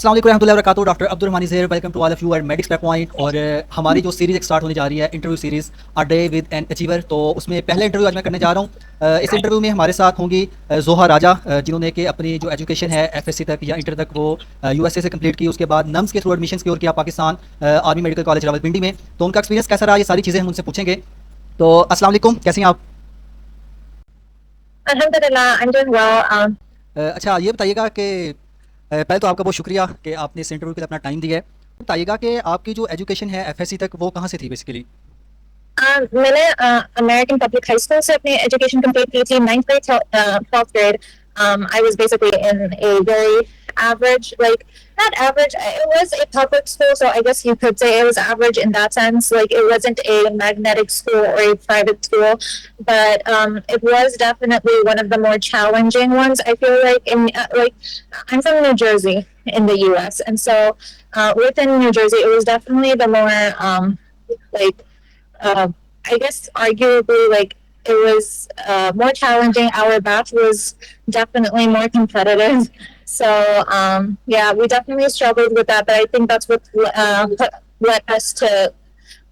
السلام علیکم ورحمۃ اللہ وبرکاتہ. Doctor Abdul Rahmani Zuhair, welcome to all of you at Medics Prep Point. اور ہماری جو سیریز ایک اسٹارٹ ہونے جا رہی ہے, interview series a day with an achiever. تو اس میں پہلا انٹرویو آج میں کرنے جا رہا ہوں. اس انٹرویو میں ہمارے ساتھ ہوں گی زوہا راجہ, جنہوں نے کہ اپنی جو ایجوکیشن ہے ایف ایس سی تک یا انٹر تک وہ یو ایس اے سے کمپلیٹ کی. اس کے بعد نمس کے تھرو ایڈمیشن سیکور کیا Pakistan army medical college Rawalpindi میں. تو ان کا ایکسپیرینس کیسا رہا, یہ ساری چیزیں ہم ان سے پوچھیں گے. تو السلام علیکم, کیسے ہیں آپ؟ الحمدللہ I'm doing well. اچھا, یہ بتائیے گا کہ پہلے تو آپ کا بہت شکریہ کہ آپ نے اس انٹرویو کے لیے اپنا ٹائم دیا ہے. بتائیے گا کہ آپ کی جو ایجوکیشن ہے ایف ایس سی تک وہ کہاں سے تھی بیسیکلی؟ میں نے امریکن پبلک ہائی اسکول سے اپنی ایجوکیشن کمپلیٹ کی تھی. 9th grade 12th grade. I was basically in a very average, like not average, it was a public school, so I guess you could say it was average in that sense. Like it wasn't a magnetic school or a private school, but it was definitely one of the more challenging ones. I feel like I'm from New Jersey in the US, and so within New Jersey it was definitely the more I guess arguably like it was more challenging. Our math was definitely more competitive. So yeah, we definitely struggled with that, but I think that's what led us to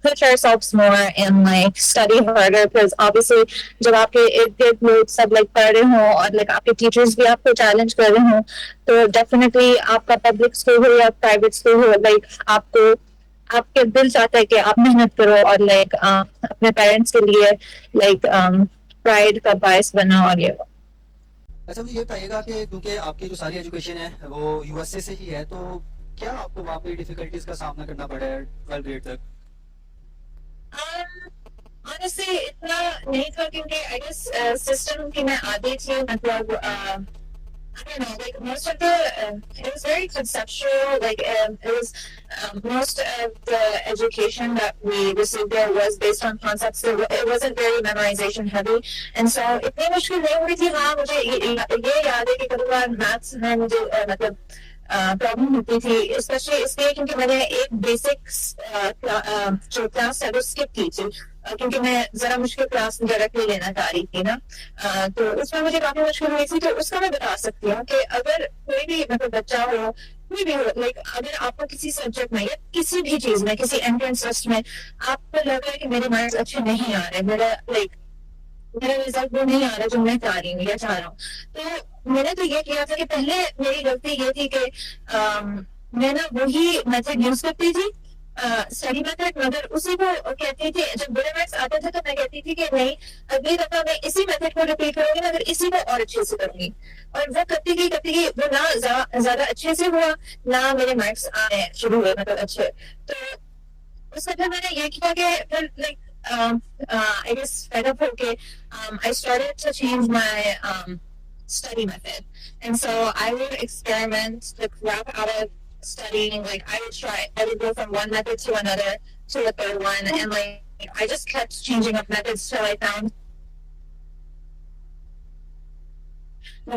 push ourselves more and like study harder, because obviously jab aapke ird gird log sab like pad rahe ho aur like aapke teachers bhi aapko challenge kar rahe ho, to definitely aapka public school ho ya private school ho, like aapko آپ کے دل چاہتا ہے کہ آپ محنت کرو اور لائک اپنے پیرنٹس کے لیے لائک پرائڈ کا باعث بنا. اور یہ اچھا, مجھے یہ بتائیے گا کہ کیونکہ آپ کی جو ساری ایجوکیشن ہے وہ یو ایس اے سے ہی ہے, تو کیا آپ کو وہاں پہ ڈیفیکلٹیز کا سامنا کرنا پڑا ہے 12 گریڈ تک؟ honestly اتنا نہیں تھا, کیونکہ I guess سسٹم کی میں عادی تھی. مطلب I don't know, like most of it was very conceptual, like it was most of the education that we received there was based on concepts, so it wasn't very memorization heavy, and so اتنی مشکل نہیں ہوئی تھی. ہاں مجھے یہ یاد ہے کہ کبھی بار میتھس میں مجھے مطلب پرابلم ہوتی تھی, اسپیشلی اس لیے کیونکہ میں نے ایک بیسک جو کلاس ہے وہ اسکپ کی تھی, کیونکہ میں ذرا مشکل کلاس ڈائریکٹلی لینا چاہ رہی تھی نا, تو اس میں مجھے کافی مشکل ہوئی تھی. تو اس کا میں بتا سکتی ہوں کہ اگر کوئی بھی مطلب بچہ ہو, کوئی بھی ہو, لائک اگر آپ کو کسی سبجیکٹ میں یا کسی بھی چیز میں, کسی انٹرنس ٹیسٹ میں آپ کو لگ رہا ہے کہ میرے مارکس اچھے نہیں آ رہے, میرا رزلٹ وہ نہیں آ رہا جو میں چاہ رہی ہوں یا چاہ رہا ہوں, تو میں نے تو یہ کیا تھا کہ پہلے میری غلطی یہ تھی کہ میں نا وہی میتھڈ یوز کرتی تھی, اسٹڈی میتھڈ, مگر اسی کو کہتی تھی. جب برے مارکس آتے تھے تو میں کہتی تھی کہ نہیں, اگلی دفعہ میں اسی میتھڈ کو ریپیٹ کروں گی, مگر اسی کو اور اچھے سے کروں گی. اور وہ کرتی گئی وہ نہ زیادہ اچھے سے ہوا, نہ میرے مارکس آنے شروع ہوئے مطلب اچھے. تو اس کا پھر میں نے یہ کیا کہ پھر like I guess fed up okay, I started to change my study method, and so I would experiment the crap out of studying. Like I would go from one method to another to the third one, and like I just kept changing up methods till I found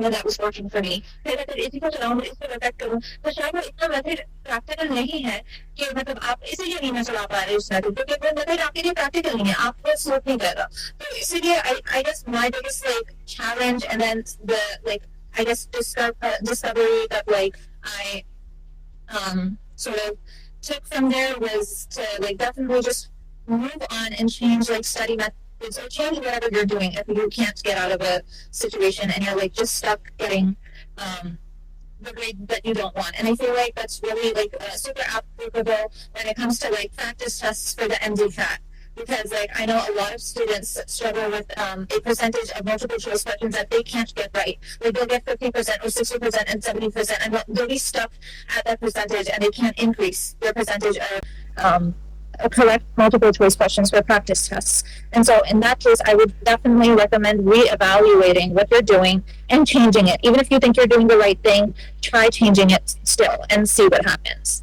that was working for me. پھر اگر اسی کو چلاؤں اس کو repeat کروں تو شاید وہ اتنا میتھڈ پریکٹیکل نہیں ہے کہ مطلب آپ اسی لیے نہیں چلا پا رہے اس میتھڈ, کیونکہ وہ میتھڈ آپ کے لیے پریکٹیکل نہیں ہے, آپ کو سوٹ نہیں کرے گا. تو اسی لیے I guess my biggest like challenge and then the like I guess discovery that like I sort of took from there was to like definitely just move on and change like study methods, or change whatever you're doing if you can't get out of a situation and you're like just stuck getting the grade that you don't want. And I feel like that's really like super applicable when it comes to like practice tests for the MDCAT, because like I know a lot of students struggle with a percentage of multiple choice questions that they can't get right. Like they'll get 50% or 60% and 70%, and they'll be stuck at that percentage and they can't increase their percentage of correct multiple choice questions for practice tests. And so in that case I would definitely recommend re-evaluating what you're doing and changing it. Even if you think you're doing the right thing, try changing it still and see what happens.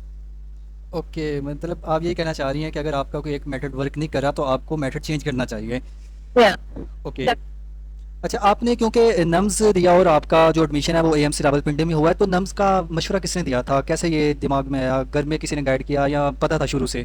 Okay, مطلب آپ یہ کہنا چاہ رہی ہیں کہ اگر آپ کا کوئی ایک میتھڈ ورک نہیں کرا تو آپ کو میتھڈ چینج کرنا چاہیے. اوکے, اچھا, آپ نے کیونکہ نمز دیا اور آپ کا جو ایڈمیشن ہے وہ اے ایم سی راولپنڈی میں ہوا ہے, تو نمز کا مشورہ کس نے دیا تھا, کیسے یہ دماغ میں آیا, گھر میں کسی نے گائیڈ کیا یا پتہ تھا شروع سے؟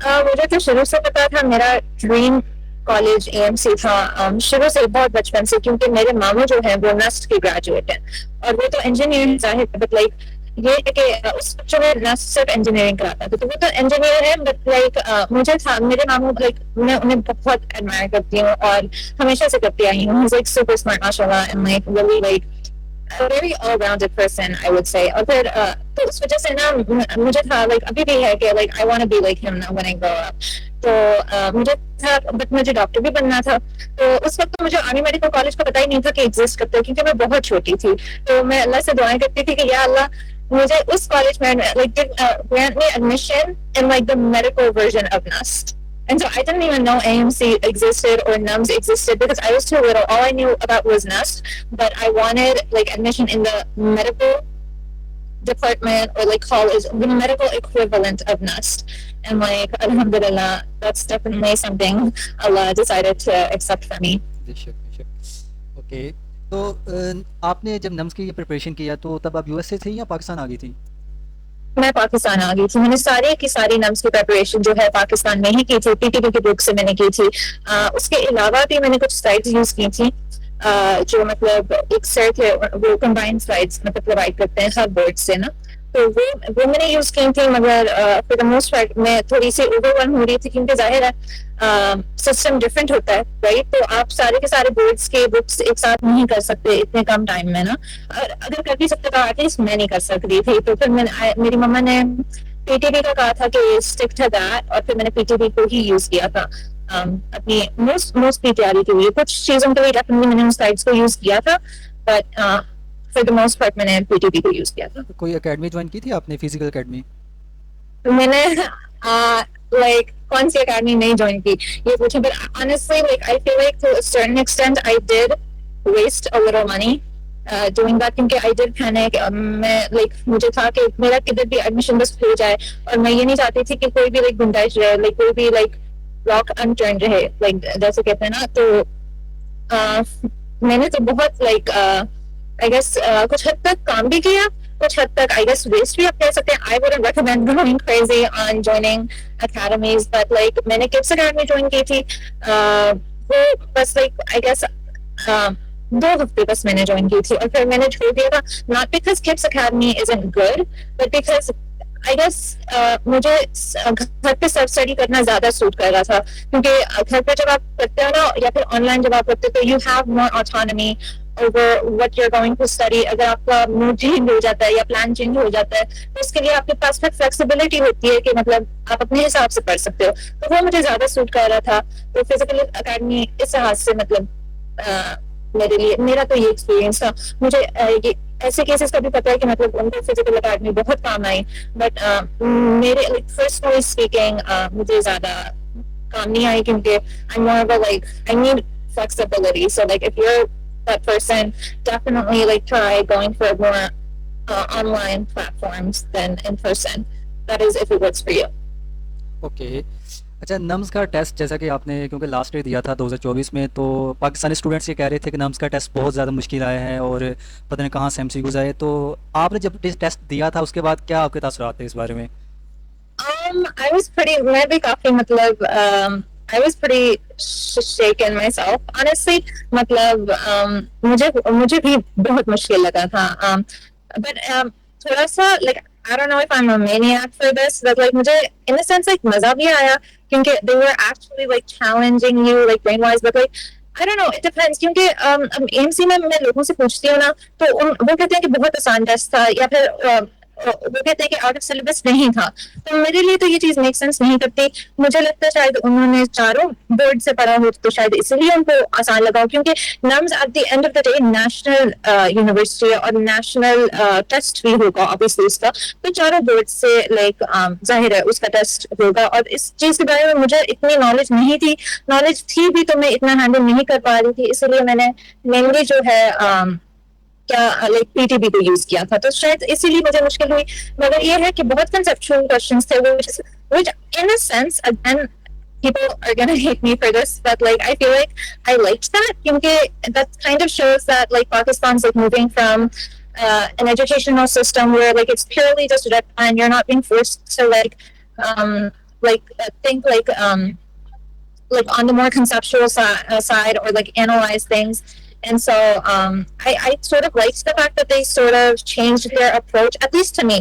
مجھے تو شروع سے پتا تھا, میرا dream college A M C تھا شروع سے, بہت بچپن سے, کیونکہ میرے ماموں جو ہیں وہ نسٹ کے گریجویٹ ہیں اور وہ تو انجینئر ظاہر, بٹ لائک یہ ہے کہ اس بچوں میں نہ صرف انجینئرنگ کراتا تھا, تو وہ تو انجینئر ہے, بٹ لائک مجھے تھا میرے ماموں لائک میں انہیں بہت ایڈمائر کرتی ہوں اور ہمیشہ سے کرتی آئی ہوں. لائک سپر اسمارٹ ماشاء اللہ, and like really like very all rounded person I would say. اور پھر تو اس وجہ سے نا مجھے تھا لائک ابھی بھی ہے کہ like I want to be like ہم نا when I grow up. تو مجھے تھا, بٹ مجھے ڈاکٹر بھی بننا تھا. تو اس وقت مجھے آرمی میڈیکل کالج کا پتہ ہی نہیں تھا کہ ایگزسٹ کرتا ہے, کیونکہ میں بہت چھوٹی تھی. تو میں اللہ سے دعائیں کرتی تھی کہ یا اللہ مجھے اس کالج میں like grant me admission in like the medical version of NUST. And so I didn't even know AMC existed or NUMS existed because I was too little. All I knew about was NUST, but I wanted like admission in the medical department or like college, the medical equivalent of NUST. And like, alhamdulillah, that's definitely something Allah decided to accept for me. Okay, تو آپ نے جب نمس کی یہ preparation کیا تو تب آپ یو ایس سے تھی یا پاکستان آ گئی تھی؟ میں پاکستان آ گئی تھی. میں نے ساری کی ساری نمس کی پریپریشن جو ہے پاکستان میں ہی کی تھی, پی ٹی پی کی بک سے میں نے کی تھی. اس کے علاوہ بھی میں نے کچھ سلائڈز یوز کی تھی جو مطلب ایک سر تھے, وہ کمبائنڈ سلائڈس مطلب پرووائڈ کرتے ہیں ہر بورڈ سے نا, تو وہ میں نے یوز کی تھی. مگر فور دا موسٹ پارٹ میں تھوڑی سی اوور ون ہو رہی تھی, کیونکہ ظاہر ہے سسٹم ڈفرینٹ ہوتا ہے رائٹ. تو آپ سارے کے سارے بورڈس کے بکس ایک ساتھ نہیں کر سکتے اتنے کم ٹائم میں نا, اگر کر بھی سکتے تو ایٹ لیسٹ میں نہیں کر سکتی تھی. تو پھر میری مما نے پی ٹی پی کا کہا تھا کہ اسٹک ٹو دیٹ, اور پھر میں نے پی ٹی پی کو ہی یوز کیا تھا اپنی موسٹلی تیاری کے لیے. کچھ چیزوں کے لیے ڈیفینیٹلی میں نے ان سلائڈس کو یوز کیا تھا, but for the most part میں نے پی ٹی پی کو یوز کیا تھا. کوئی اکیڈمی جوائن کی تھی آپ نے, فزیکل اکیڈمی؟ میں نے لائک کون سی اکیڈمی نہیں جوائن کی یہ پوچھیں, but honestly like I feel like to a certain extent I did waste a little money doing that, کیونکہ آئی ڈیڈ پینک. میں لائک مجھے تھا کہ میرا کدھر بھی ایڈمیشن بس ہو جائے, اور میں یہ نہیں چاہتی تھی کہ کوئی بھی لائک گنجائش رہے, لائک کوئی بھی لائک راک انٹرن رہے, لائک جیسے کہتے ہیں نا. تو میں نے تو بہت لائک آئی گیس کچھ حد تک کام بھی کیا, کچھ حد تک آئی گیس ویسٹ بھی آپ کہہ سکتے ہیں. I wouldn't recommend going crazy on joining academies, but like میں نے کڈس اکیڈمی جوائن کی تھی. وہ بس لائک آئی گیس 2 ہفتے بس میں نے جوائن کی تھی, اور پھر میں نے چھوڑ دیا تھا. Not because kids academy isn't good, but because I guess مجھے گھر پہ سیلف اسٹڈی کرنا زیادہ سوٹ کر رہا تھا, کیونکہ گھر پہ جب آپ کرتے ہو نا, یا پھر آن لائن جب آپ کرتے ہو, تو you have more autonomy over what you're going to study. اگر آپ کا موڈ چینج ہو جاتا ہے یا پلان چینج ہو جاتا ہے, تو اس کے لیے آپ کے پاس پھر فلیکسیبلٹی ہوتی ہے کہ مطلب آپ اپنے حساب سے پڑھ سکتے ہو. تو وہ مجھے زیادہ سوٹ کر رہا تھا. تو فزیکل اکیڈمی اس لحاظ سے مطلب میرے لیے, میرا تو یہ ایکسپیرینس تھا. مجھے یہ ایسے کیسز کا بھی پتا ہے کہ مطلب ان کو فزیکل اکیڈمی بہت کام آئی, بٹ میرے فرسٹ وائز اسپیکنگ مجھے زیادہ کام نہیں آئی, کیونکہ I'm more of a like I need flexibility. So like if you're that person, definitely like try going for more online platforms than in person. That is if it works for you. Okay. اچھا, نمز کا test جیسا کہ آپ نے کیونکہ last year دیا تھا 2024 میں, تو پاکستانی اسٹوڈنٹس یہ کہہ رہے تھے کہ نمز کا ٹیسٹ بہت زیادہ مشکل آیا ہے اور پتہ نہیں کہاں سے ایم سی کیوز آئے. تو آپ نے جب ٹیسٹ دیا تھا اس کے بعد کیا آپ کے تاثرات تھے اس بارے میں؟ I was pretty, میں بھی کافی مطلب I was pretty shaken myself, honestly. مطلب مجھے بھی بہت مشکل لگا تھا, but تھوڑا سا like I don't know if I'm a maniac for this, but like مجھے in a sense like مزہ بھی آیا, کیونکہ they were actually like challenging you like brain wise, but like I don't know, it depends. کیونکہ M C میں لوگوں سے پوچھتی ہوں نا, تو وہ کہتے ہیں کہ بہت آسان ٹیسٹ تھا, یا پھر وہ کہتے ہیں کہ آؤٹ آف سلیبس نہیں تھا. تو میرے لیے تو یہ چیز میک سینس نہیں کرتی. مجھے لگتا ہے شاید انہوں نے چاروں بورڈ سے پڑھا ہو, تو شاید اس لیے ان کو آسان لگا, کیونکہ NUMS at the end of the day national university اور نیشنل ٹیسٹ بھی ہوگا obviously اس کا, تو چاروں بورڈ سے لائک ظاہر ہے اس کا ٹیسٹ ہوگا. اور اس چیز کے بارے میں مجھے اتنی نالج نہیں تھی, نالج تھی بھی تو میں اتنا ہینڈل نہیں کر پا رہی تھی, اسی لیے میں نے مینلی جو ہے کیا لائک پی ٹی پی کو یوز کیا تھا, تو شاید اسی لیے مجھے مشکل ہوئی. مگر یہ ہے کہ بہت کنسیپچوئل کوسچنس تھے, which in a sense again people are going to hate me for this, but like I feel like I liked that, kyunki that kind of shows that like Pakistan's like moving from an educational system where like it's purely just read and you're not being forced to like think like on the more conceptual side or like analyze things. And so I sort of liked the fact that they sort of changed their approach, at least to me.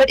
But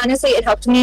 honestly it helped me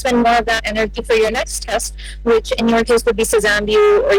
spend more of that energy for your next test, which in your case would be SESAMBU or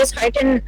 dishearten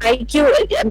IQ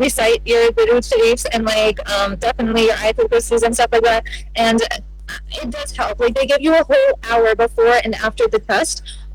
recite your Durud Sharifs and like definitely your ayatul kursis and stuff like that, and it does help. Like they give you a whole hour before and after the test.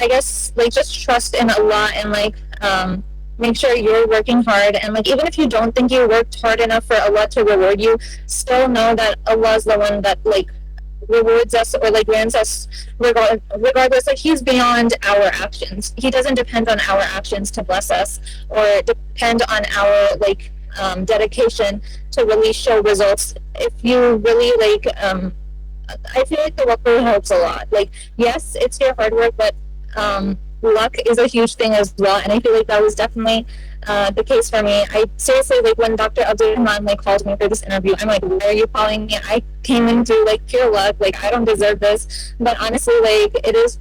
I guess like just trust in Allah and like make sure you're working hard, and like even if you don't think you worked hard enough for Allah to reward you, still know that Allah is the one that like rewards us or like grants us regardless. Like he's beyond our actions, he doesn't depend on our actions to bless us or depend on our like dedication to really show results. If you really like I feel like the tawakkul helps a lot. Like yes, it's your hard work, but luck is a huge thing as well, and I feel like that was definitely the case for me. I seriously, like when Dr. Abdul Rahman like called me for this interview, I'm like, why are you calling me? I came in through like pure luck, like I don't deserve this, but honestly like it is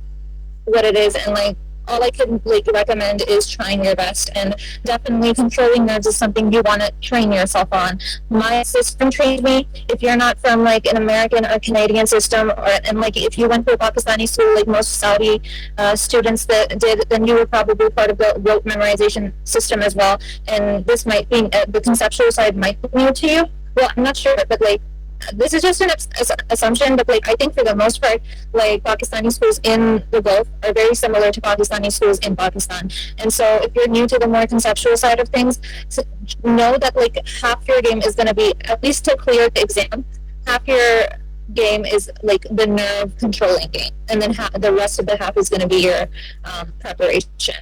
what it is, and like all I can like recommend is trying your best, and definitely controlling nerves is something you want to train yourself on. My system trained me. If you're not from like an American or Canadian system, or and like if you went to a Pakistani school like most Saudi students that did, then you were probably part of the rote memorization system as well, and this might be the conceptual side might be new to you. Well, I'm not sure, but like this is just an assumption, but like I think for the most part, like Pakistani schools in the Gulf are very similar to Pakistani schools in Pakistan. And so if you're new to the more conceptual side of things, know that like half your game is going to be, at least to clear the exam, half your game is like the nerve controlling game, and then the rest of the half is going to be your preparation.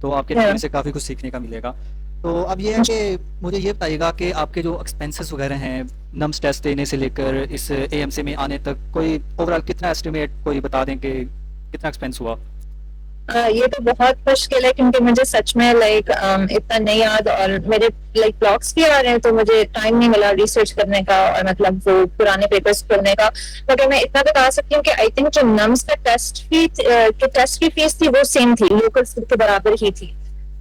تو آپ کے نظریے سے کافی کچھ سیکھنے کا ملے گا. تو اب یہ ہے کہ مجھے یہ بتائیے گا کہ آپ کے جو ایکسپینسز وغیرہ ہیں نمس ٹیسٹ دینے سے لے کر اس اے ایم سی میں آنے تک, کوئی اوور آل کتنا ایسٹیمیٹ کوئی بتا دیں کہ کتنا ایکسپینس ہوا؟ یہ تو بہت مشکل ہے کیونکہ مجھے سچ میں اتنا نہیں یاد, اور میرے بلاگس بھی آ رہے ہیں تو مجھے ٹائم نہیں ملا ریسرچ کرنے کا اور مطلب وہ پرانے پیپرز پڑھنے کا. مگر میں اتنا بتا سکتی ہوں کہ آئی تھنک جو نمس کا ٹیسٹ کی فیس تھی وہ سیم تھی, لوکلس کے برابر ہی تھی.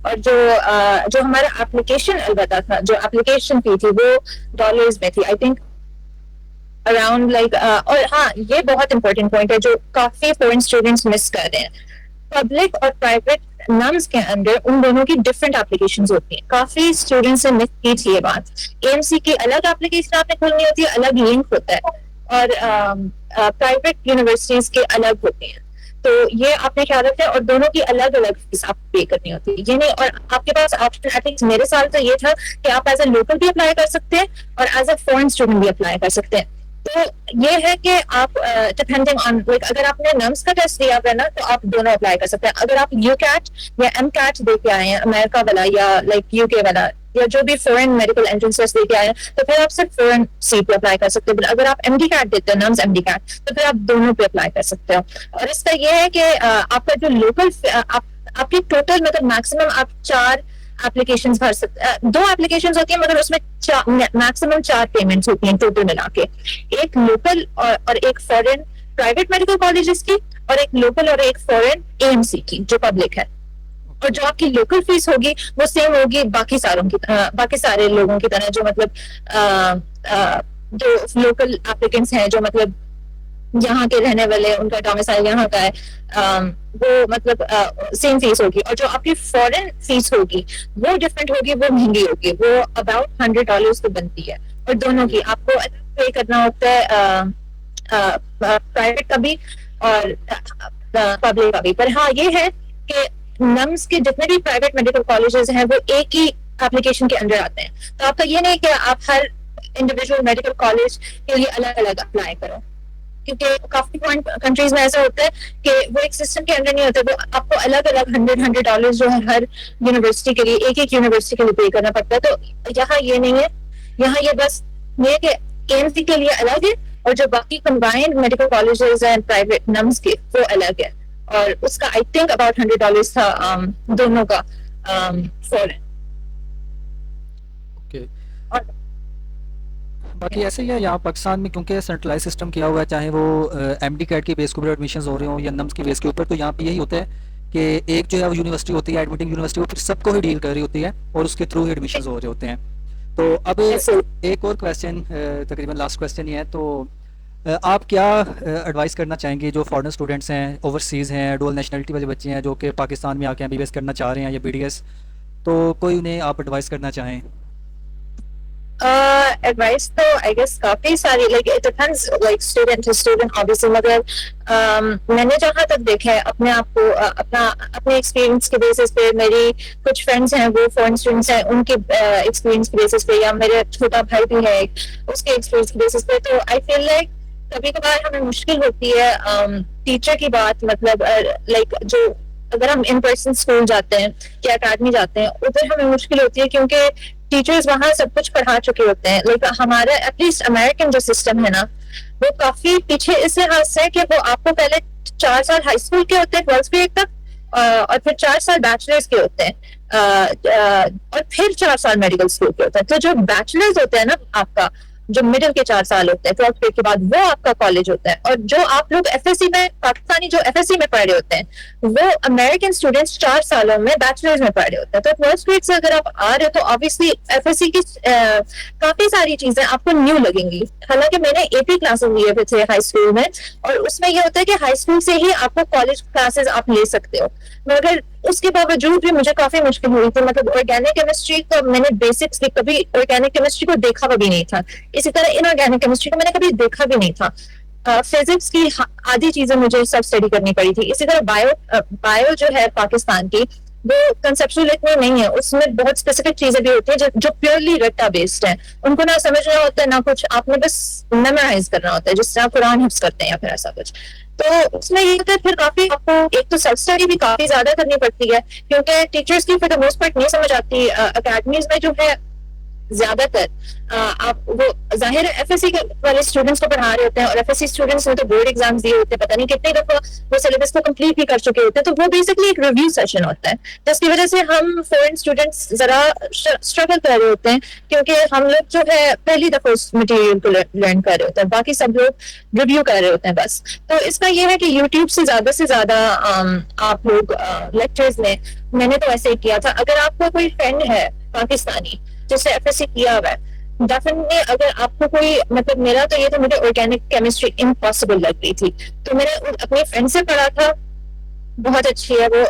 اور جو ہمارا اپلیکیشن البتہ تھا, جو اپلیکیشن فی تھی وہ ڈالرز میں تھی آئی تھنک اراؤنڈ اور ہاں یہ بہت امپورٹنٹ پوائنٹ ہے جو کافی فورن اسٹوڈینٹس مس کر رہے ہیں. پبلک اور پرائیویٹ نمس کے اندر ان دونوں کی ڈفرینٹ اپلیکیشنز ہوتی ہیں. کافی اسٹوڈینٹس نے مس کی تھی یہ بات. اے ایم سی کی الگ اپلیکیشن آپ نے کھولنی ہوتی ہے, الگ لنک ہوتا ہے, اور پرائیویٹ یونیورسٹیز کے الگ ہوتے ہیں. تو یہ آپ نے خیال رکھا ہے, اور دونوں کی الگ الگ فیس آپ پے کرنی ہوتی ہے. یہ نہیں, اور آپ کے پاس آپشن آئی تھنک میرے سال تو یہ تھا کہ آپ ایز اے لوکل بھی اپلائی کر سکتے ہیں اور ایز اے فورن اسٹوڈنٹ بھی اپلائی کر سکتے ہیں. تو یہ ہے کہ آپ ڈپینڈنگ آن اگر آپ نے نمس کا ٹیسٹ دیا ہوا ہے نا تو آپ دونوں اپلائی کر سکتے ہیں. اگر آپ یو کیٹ یا ایم کیٹ دے کے آئے ہیں امریکہ والا یا یو کے والا یا جو بھی فورن میڈیکل انٹرنس ٹیسٹ دے کے آئے ہیں تو پھر آپ صرف فورن سیٹ پہ اپلائی کر سکتے ہیں. اگر آپ ایم ڈی کیٹ دیتے ہیں نمس ایم ڈی کیٹ تو پھر آپ دونوں پہ اپلائی کر سکتے ہو. اور اس کا یہ ہے کہ آپ کا جو لوکل آپ کی ٹوٹل مطلب میکسیمم آپ 4 اپلیکیشنز بھر سکتے, 2 اپلیکیشنز ہوتی ہیں مگر اس میں میکسیمم 4 پیمنٹس ہوتی ہیں ٹوٹل ملا کے, ایک لوکل اور ایک فورن پرائیویٹ میڈیکل کالجز کی, اور ایک لوکل اور ایک فورن اے ایم سی کی جو پبلک ہے. اور جو آپ کی لوکل فیس ہوگی وہ سیم ہوگی باقی سارے لوگوں کی طرح جو مطلب جو لوکل اپلیکنٹس ہیں جو مطلب یہاں کے رہنے والے, ان کا ڈومیسائل یہاں کا ہے, وہ مطلب سیم فیس ہوگی. اور جو آپ کی فورن فیس ہوگی وہ ڈفرینٹ ہوگی, وہ مہنگی ہوگی, وہ اباؤٹ $100 تو بنتی ہے. اور دونوں کی آپ کو پے کرنا ہوتا ہے پرائیویٹ کا بھی اور پبلک کا بھی. پر ہاں یہ ہے کہ نمس کے جتنے بھی پرائیویٹ میڈیکل کالجز ہیں وہ ایک ہی اپلیکیشن کے اندر آتے ہیں. تو آپ کا یہ نہیں کہ آپ ہر انڈیویجول میڈیکل کالج کے لیے الگ الگ اپلائی کرو, کیونکہ کافی کنٹریز میں ایسا ہوتا ہے کہ وہ ایک سسٹم کے اندر نہیں ہوتے, وہ آپ کو الگ الگ $100 جو ہے ہر یونیورسٹی کے لیے ایک یونیورسٹی کے لیے پے کرنا پڑتا ہے. تو یہاں یہ نہیں ہے, یہاں یہ بس یہ کہ اے ایم سی کے لیے الگ ہے اور جو باقی کمبائنڈ میڈیکل کالجز ہیں پرائیویٹ نمس کے وہ الگ ہے. اور اس کا آئی تھنک اباؤٹ $100 تھا دونوں کا فورن. اور باقی ایسے ہی ہے یہاں پاکستان میں, کیونکہ سینٹرلائز سسٹم کیا ہوا ہے, چاہے وہ ایم ڈی کیٹ کی بیس کے اوپر ایڈمیشنز ہو رہے ہوں یا نمس کی بیس کے اوپر, تو یہاں پہ یہی ہوتا ہے کہ ایک جو ہے وہ یونیورسٹی ہوتی ہے, ایڈمیٹنگ یونیورسٹی, وہ پھر سب کو ہی ڈیل کر رہی ہوتی ہے اور اس کے تھرو ہی ایڈمیشنز ہو رہے ہوتے ہیں. تو اب ایک اور کویسچن, تقریباً لاسٹ کویسچن یہ ہے, تو آپ کیا ایڈوائز کرنا چاہیں گے جو فارن اسٹوڈنٹس ہیں, اوورسیز ہیں, ڈول نیشنلٹی والے بچے ہیں جو کہ پاکستان میں آ کے ایم بی بی ایس کرنا چاہ رہے ہیں یا بی ڈی ایس, تو کوئی انہیں آپ ایڈوائز کرنا چاہیں؟ ایڈوائس تو آئی گیس کافی ساری it depends student to student obviously, مگر میں نے جہاں تک دیکھا ہے اپنے آپ کو اپنے ایکسپیرینس کے بیسس پہ, میری کچھ فرینڈس ہیں وہ فورن اسٹوڈنٹس ہیں ان کے ایکسپیرینس کے بیسس پہ, یا میرے چھوٹا بھائی بھی ہے اس کے ایکسپیرینس کے بیسس پہ, تو آئی فیل لائک کبھی کبھار ہمیں مشکل ہوتی ہے ٹیچر کی بات, مطلب جو اگر ہم ان پرسن اسکول جاتے ہیں یا اکیڈمی جاتے ہیں ادھر ہمیں مشکل ہوتی ہے کیونکہ ٹیچرز وہاں سب کچھ پڑھا چکے ہوتے ہیں. ہمارا ایٹ لیسٹ امیرکن جو سسٹم ہے نا وہ کافی پیچھے اس لحاظ سے کہ وہ آپ کو پہلے 4 سال ہائی اسکول کے ہوتے ہیں 12th گریڈ تک, اور پھر 4 سال بیچلرز کے ہوتے ہیں, اور پھر 4 سال میڈیکل اسکول کے ہوتے ہیں. تو جو بیچلرز ہوتے ہیں نا آپ کا, جو مڈل کے 4 سال ہوتے ہیں 12th گریڈ کے بعد, وہ آپ کا کالج ہوتا ہے. اور جو آپ لوگ ایف ایس سی میں, پاکستانی جو ایف ایس سی میں پڑھ رہے ہوتے ہیں, وہ امریکن اسٹوڈینٹس 4 سالوں میں بیچلرز میں پڑھ رہے ہوتے ہیں. تو 12th گریڈ سے اگر آپ آ رہے ہو تو آبویسلی ایف ایس سی کی کافی ساری چیزیں آپ کو نیو لگیں گی. حالانکہ میں نے AP کلاسز لیے ہوئے تھے ہائی اسکول میں, اور اس میں یہ ہوتا ہے کہ ہائی اسکول سے ہی آپ کو کالج کلاسز آپ لے سکتے ہو, مگر اس کے باوجود بھی مجھے کافی مشکل ہوئی تھی. مطلب آرگینک کیمسٹری کو میں نے بیسکس بھی کبھی آرگینک کیمسٹری کو دیکھا بھی نہیں تھا, اسی طرح ان آرگینک کیمسٹری کو میں نے کبھی دیکھا بھی نہیں تھا. فزکس کی آدھی چیزیں مجھے سب اسٹڈی کرنی پڑی تھی. اسی طرح بایو جو ہے پاکستان کی وہ کنسپشل اتنی نہیں ہے, اس میں بہت اسپیسیفک چیزیں بھی ہوتی ہیں جو پیورلی رٹا بیسڈ ہیں, ان کو نہ سمجھنا ہوتا ہے نہ کچھ, آپ نے بس میمورائز کرنا ہوتا ہے جس طرح قرآن حفظ کرتے ہیں یا پھر ایسا کچھ. تو اس میں یہ ہوتا ہے پھر کافی آپ کو ایک تو سیلف اسٹڈی بھی کافی زیادہ کرنی پڑتی ہے, کیونکہ ٹیچرس کی فار دا موسٹ پارٹ نہیں سمجھ آتی اکیڈمیز میں جو ہے زیادہ تر. آپ وہ ظاہر ایف ایس سی والے اسٹوڈنٹس کو پڑھا رہے ہوتے ہیں, اور ایف ایس سی اسٹوڈنٹس نے تو بورڈ ایگزامس دیے ہوتے ہیں, پتہ نہیں کتنی دفعہ وہ سلیبس کو کمپلیٹ بھی کر چکے ہوتے ہیں, تو وہ بیسکلی ایک ریویو سیشن ہوتا ہے, جس کی وجہ سے ہم فورن اسٹوڈنٹس ذرا اسٹرگل کر رہے ہوتے ہیں, کیونکہ ہم لوگ جو ہے پہلی دفعہ اس مٹیریل کو لرن کر رہے ہوتے ہیں, باقی سب لوگ ریویو کر رہے ہوتے ہیں بس. تو اس کا یہ ہے کہ یوٹیوب سے زیادہ آپ لوگ لیکچرز میں نے تو ایسے ہی کیا تھا. اگر آپ کو کوئی فرینڈ ہے پاکستانی جس سے ایف ایس سی کیا ہوا ہے, ڈیفینیٹلی اگر آپ کو کوئی مطلب, میرا تو یہ تھا مجھے آرگینک کیمسٹری امپاسبل لگ رہی تھی, تو میں نے اپنی فرینڈ سے پڑھا تھا, بہت اچھی ہے وہ,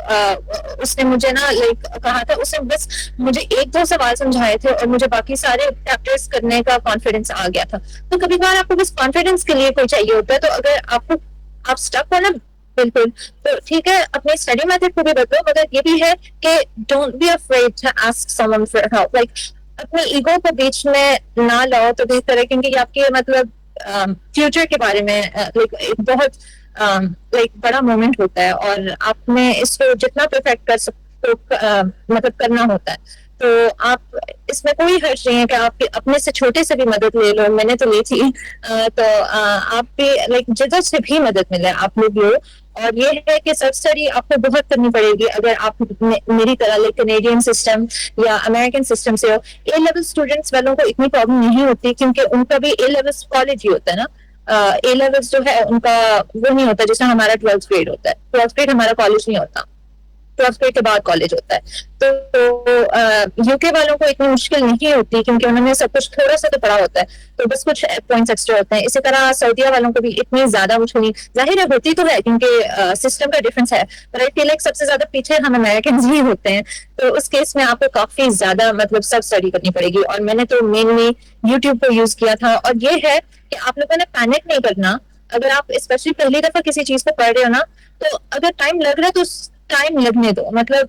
اس نے مجھے نا لائک کہا تھا, اس نے بس مجھے 1-2 سوال سمجھائے تھے اور مجھے باقی سارے چیپٹرز کرنے کا کانفیڈنس آ گیا تھا. تو کبھی کبھار آپ کو بس کانفیڈنس کے لیے کوئی چاہیے ہوتا ہے, تو اگر آپ اسٹک ہو نا بالکل, تو ٹھیک ہے اپنے اسٹڈی میتھڈ کو بھی بدلو, مگر یہ بھی ہے کہ don't be afraid to ask someone for help. Like اپنے ایگو کو بیچ میں نہ لاؤ تو بہتر ہے, کیونکہ یہ آپ کے مطلب فیوچر کے بارے میں ایک بہت لائک بڑا مومنٹ ہوتا ہے, اور آپ نے اس کو جتنا پرفیکٹ کر سکتے مطلب کرنا ہوتا ہے. تو آپ اس میں کوئی حرج نہیں ہے کہ آپ اپنے سے چھوٹے سے بھی مدد لے لو, میں نے تو لی تھی, تو آپ بھی لائک جدھر سے بھی مدد ملے آپ لوگ لو. اور یہ ہے کہ سیلف اسٹڈی آپ کو بہت کرنی پڑے گی اگر آپ میری طرح لائک کینیڈین سسٹم یا امریکن سسٹم سے ہو. اے لیول اسٹوڈنٹس والوں کو اتنی پرابلم نہیں ہوتی, کیونکہ ان کا بھی اے لیول کالج ہی ہوتا ہے نا. اے لیول جو ہے ان کا وہ نہیں ہوتا جیسے ہمارا 12th گریڈ ہوتا ہے. 12th گریڈ ہمارا کالج نہیں ہوتا, 12th گریڈ کے بعد کالج ہوتا ہے. تو یو کے والوں کو اتنی مشکل نہیں ہوتی, کیونکہ انہوں نے سب کچھ تھوڑا سا تو پڑھا ہوتا ہے, تو بس کچھ پوائنٹس ایکسٹرا ہوتے ہیں. اسی طرح سعودیہ والوں کو بھی اتنی زیادہ مشکل نہیں, ظاہر ہے ہوتی تو ہے کیونکہ سسٹم کا ڈفرینس ہے, پر آئی فیل لائک سب سے زیادہ پیچھے ہم امریکنز ہی ہوتے ہیں. تو اس کیس میں آپ کو کافی زیادہ مطلب سب اسٹڈی کرنی پڑے گی, اور میں نے تو مینلی یوٹیوب کو یوز کیا تھا. اور یہ ہے کہ آپ لوگوں نے پینک نہیں کرنا. اگر آپ اسپیشلی پہلی دفعہ کسی چیز کو پڑھ رہے ہو نا, تو اگر ٹائم لگ رہا ہے تو ٹائم لگنے دو. مطلب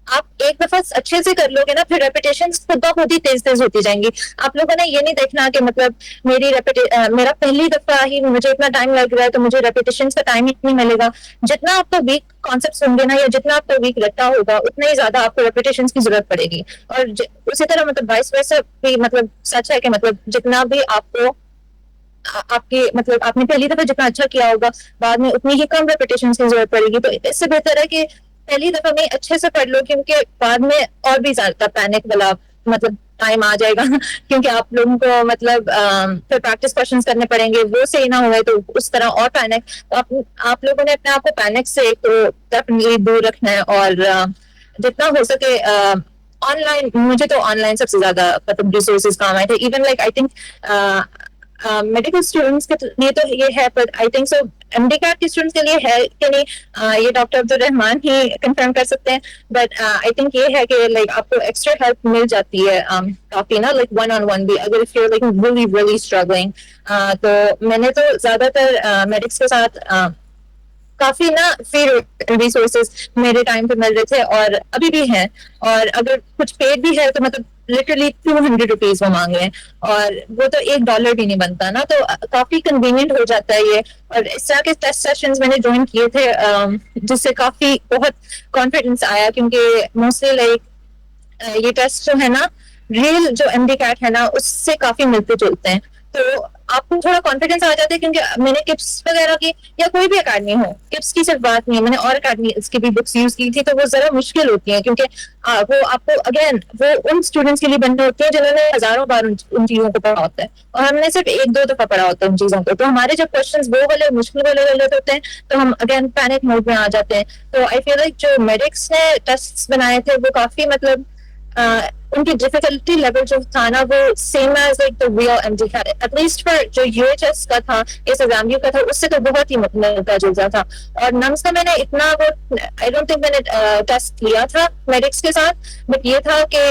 آپ ایک دفعہ اچھے سے کر لو گے نا, پھر ریپیٹیشن خود بخود ہی تیز ہوتی جائیں گی. آپ لوگوں نے یہ نہیں دیکھنا کہ مطلب میرا پہلی دفعہ ہی مجھے اتنا ٹائم لگ رہا ہے تو مجھے ریپیٹیشن کا ٹائم ہی نہیں ملے گا. جتنا آپ کو ویک کانسیپٹس ہوں گے نا, یا جتنا آپ کو ویک رٹا ہوگا, اتنا ہی زیادہ آپ کو ریپیٹیشن کی ضرورت پڑے گی. اور اسی طرح مطلب وائس ویسا بھی مطلب سچ ہے کہ مطلب جتنا بھی آپ کو آپ کی مطلب آپ نے پہلی دفعہ جتنا اچھا کیا ہوگا, بعد میں اتنی ہی کم ریپیٹیشن کی ضرورت پڑے گی. تو اس سے بہتر ہے کہ پہلی دفعہ میں اچھے سے پڑھ لو, کیونکہ بعد میں اور بھی زیادہ پینک والا مطلب ٹائم آ جائے گا, کیونکہ آپ لوگوں کو مطلب پھر پریکٹس کوشچنس کرنے پڑیں گے, وہ صحیح نہ ہوئے تو اس طرح اور پینک. تو آپ لوگوں نے اپنے آپ کو پینک سے تو ڈیفینیٹلی دور رکھنا ہے, اور جتنا ہو سکے آن لائن, مجھے تو آن لائن سب سے زیادہ مطلب ریسورسز کام آئے تھے. Even like I think medical students کے لیے تو یہ ہے, پر I think so M D CAT کے اسٹوڈنٹس کے لیے ہے کہ نہیں, یہ ڈاکٹر عبدالرحمان ہی کنفرم کر سکتے ہیں. بٹ آئی تھنک یہ ہے کہ لائک آپ کو ایکسٹرا ہیلپ مل جاتی ہے کافی نا, لائک 1-on-1 بھی, اگر if you like really struggling. تو میں نے تو زیادہ تر میڈکس کے ساتھ کافی نا فری ریسورسز میرے ٹائم پہ مل رہے تھے, اور ابھی بھی ہیں. اور اگر کچھ پیڈ بھی ہے تو مطلب لٹرلی 200 روپیز وہ مانگ رہے ہیں, اور وہ تو $1 بھی نہیں بنتا نا, تو کافی کنوینئنٹ ہو جاتا ہے یہ. اور اس طرح کے ٹیسٹ سیشنز میں نے جوائن کیے تھے, جس سے کافی بہت کانفیڈنس آیا, کیونکہ موسٹلی لائک یہ ٹیسٹ جو ہے نا, ریل جو ایم ڈی کیٹ ہے نا, اس سے کافی ملتے جلتے ہیں. تو آپ کو تھوڑا کانفیڈینس آ جاتا ہے, کیونکہ میں نے کپس وغیرہ کی, یا کوئی بھی اکیڈمی ہو, کپس کی صرف بات نہیں ہے, میں نے اور اکیڈمی کی بھی بکس یوز کی تھی, تو وہ ذرا مشکل ہوتی ہیں, کیونکہ وہ آپ کو اگین وہ ان اسٹوڈنٹس کے لیے بننے ہوتے ہیں جنہوں نے ہزاروں بار ان چیزوں کو پڑھا ہوتا ہے, اور ہم نے صرف 1-2 دفعہ پڑھا ہوتا ہے ان چیزوں کو. تو ہمارے جب کوشچنس وہ والے مشکل والے ہوتے ہیں, تو ہم اگین پینک موڈ میں آ جاتے ہیں. تو آئی فیل لائک جو میڈکس نے ٹیسٹ بنائے تھے وہ کافی مطلب ان کی ڈیفیکلٹی لیول جو تھا نا, وہ same as like the real M D CAT, at least for جو یو ایچ ایس کا تھا, اس ایگزام کا تھا, اس سے تو بہت ہی ملتا جلتا تھا. اور نمس کا میں نے اتنا وہ آئی ڈونٹ تھنک میں نے ٹیسٹ لیا تھا میڈکس کے ساتھ, بٹ یہ تھا کہ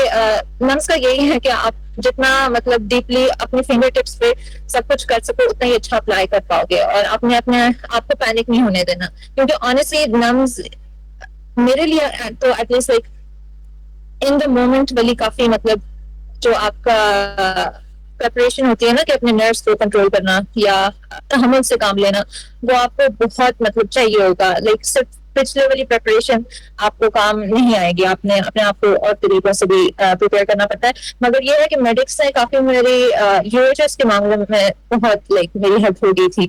نمس کا یہی ہے کہ آپ جتنا مطلب ڈیپلی اپنے فنگر ٹپس پہ سب کچھ کر سکو, اتنا ہی اچھا اپلائی کر پاؤ گے, اور اپنے آپ کو پینک نہیں ہونے دینا. کیونکہ آنیسٹلی نمس میرے لیے تو at least like in the moment والی کافی مطلب جو آپ کا پریپریشن ہوتی ہے نا کہ اپنے نروس کو کنٹرول کرنا یا تحمل سے کام لینا, وہ آپ کو بہت مطلب چاہیے ہوگا. لائک صرف پچھلے والی پریپریشن آپ کو کام نہیں آئے گی, آپ نے اپنے آپ کو اور طریقوں سے بھی پریپیئر کرنا پڑتا ہے. مگر یہ ہے کہ میڈکس نے کافی میری یو ایچ ایس کے معاملے میں بہت لائک میری ہیلپ ہو گئی تھی,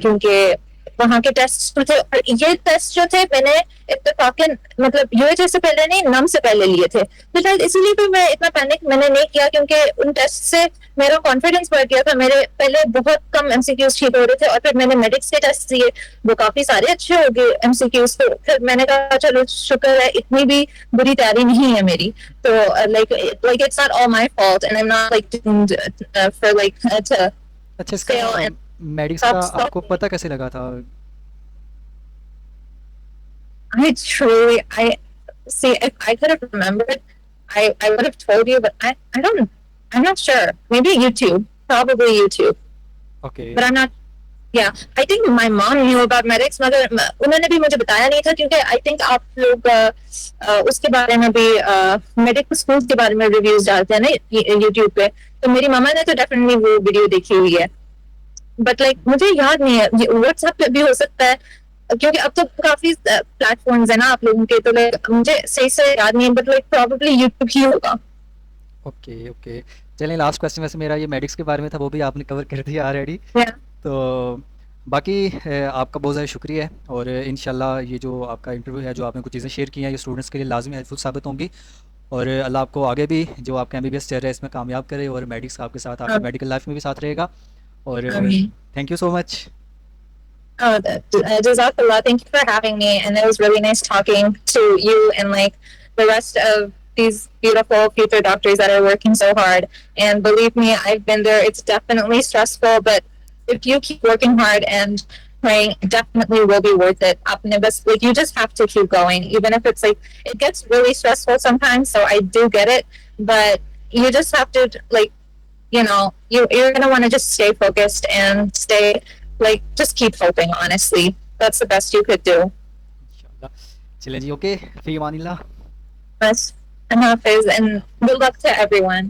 کیونکہ وہاں کے ٹیسٹ جو تھے, اور یہ ٹیسٹ جو تھے میں نے اتفاقاً مطلب یو ایچ ایس سے پہلے نہیں, نم سے پہلے لیے تھے. تو شاید اسی لیے بھی میں اتنا پینک میں نے نہیں کیا, کیونکہ ان ٹیسٹ سے میرا کانفیڈینس بڑھ گیا تھا. میرے پہلے بہت کم ایم سی کیوز ٹھیک ہو رہے تھے, اور پھر میں نے میڈکس کے ٹیسٹ دیے, وہ کافی سارے اچھے ہو گئے ایم سی کیوز. تو پھر میں نے کہا چلو شکر ہے, اتنی بھی بری تیاری نہیں ہے میری. تو like it's not all my fault and I am not like for like اچھا, اس کا میڈکس کا آپ کو پتہ کیسے لگا تھا؟ I truly, I see. If I could have remembered, I would have told you. But I don't. I'm not sure. Maybe YouTube. Probably YouTube. Okay. But I'm not. Yeah, I think my mom knew about medics. مگر انہوں نے بھی مجھے بتایا نہیں تھا, کیونکہ I think آپ لوگ اس کے بارے میں بھی میڈیکل اسکول کے بارے میں ریویوز ڈالتے ہیں نا یوٹیوب پہ. تو میری ماما نے تو ڈیفینیٹلی وہ ویڈیو دیکھی ہوئی ہے. بٹ لائک مجھے یاد نہیں ہے, واٹس ایپ پہ بھی ہو سکتا ہے, کیونکہ اب تو کافی پلیٹ فارمز ہیں نا آپ لوگوں کے, تو لائک مجھے صحیح سے یاد نہیں ہے, بٹ لائک پروبیبلی یوٹیوب ہی ہوگا. اوکے اوکے, چلیں لاسٹ کویسچن ویسے میرا یہ میڈکس کے بارے میں تھا, وہ بھی آپ نے کور کر دیا آلریڈی. تو باقی آپ کا بہت زیادہ شکریہ, اور انشاءاللہ یہ جو آپ کا انٹرویو ہے, جو آپ نے کچھ چیزیں شیئر کی ہیں, یہ اسٹوڈنٹس کے لیے لازمی ہیلپ فل ثابت ہوں گی. اور اللہ آپ کو آگے بھی جو آپ کا ایم بی بی ایس چل رہا ہے اس میں کامیاب کرے, اور میڈکس آپ کے ساتھ, آپ کی میڈیکل لائف میں بھی ساتھ رہے گا. اور thank you so much. Jazakallah, thank you for having me, and it was really nice talking to you and like the rest of these beautiful future doctors that are working so hard. And believe me, I've been there. It's definitely stressful, but if you keep working hard and praying, it definitely will be worth it. Like, you just have to keep going, even if it's like it gets really stressful sometimes. So I do get it, but you just have to like, you know, you're gonna want to just stay focused and stay. Like, just keep hoping, honestly. That's the best you could do. انشاءاللہ. چلیں جی, okay, فی Aman Ullah. Best and hafiz, and good luck to everyone.